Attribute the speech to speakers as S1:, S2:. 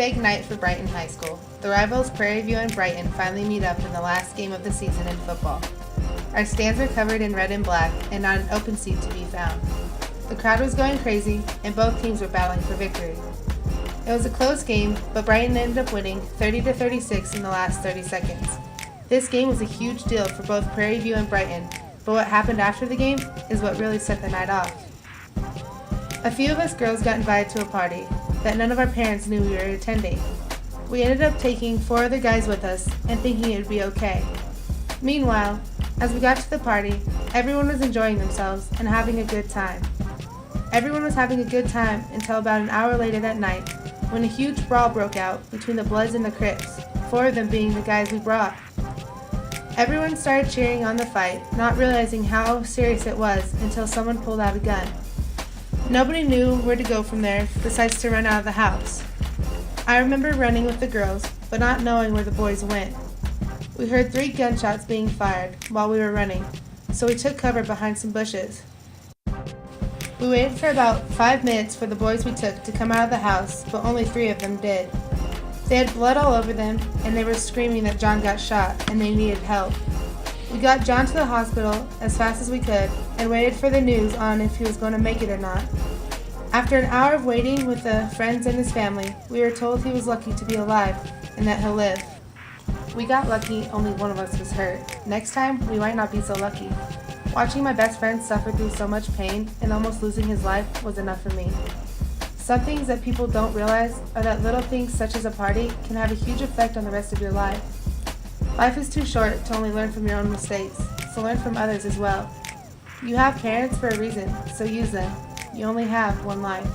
S1: big night for Brighton High School. The rivals Prairie View and Brighton finally meet up in the last game of the season in football. Our stands are covered in red and black and not an open seat to be found. The crowd was going crazy and both teams were battling for victory. It was a close game, but Brighton ended up winning 30-36 in the last 30 seconds. This game was a huge deal for both Prairie View and Brighton, but what happened after the game is what really set the night off. A few of us girls got invited to a party that none of our parents knew we were attending. We ended up taking 4 other guys with us and thinking it would be okay. Meanwhile, as we got to the party, everyone was enjoying themselves and having a good time. Everyone was having a good time until about an hour later that night, when a huge brawl broke out between the Bloods and the Crips, 4 of them being the guys we brought. Everyone started cheering on the fight, not realizing how serious it was until someone pulled out a gun. Nobody knew where to go from there besides to run out of the house. I remember running with the girls, but not knowing where the boys went. We heard 3 gunshots being fired while we were running, so we took cover behind some bushes. We waited for about 5 minutes for the boys we took to come out of the house, but only 3 of them did. They had blood all over them, and they were screaming that John got shot and they needed help. We got John to the hospital as fast as we could and waited for the news on if he was going to make it or not. After an hour of waiting with the friends and his family, we were told he was lucky to be alive and that he'll live. We got lucky, only one of us was hurt. Next time, we might not be so lucky. Watching my best friend suffer through so much pain and almost losing his life was enough for me. Some things that people don't realize are that little things such as a party can have a huge effect on the rest of your life. Life is too short to only learn from your own mistakes, so learn from others as well. You have parents for a reason, so use them. You only have one life.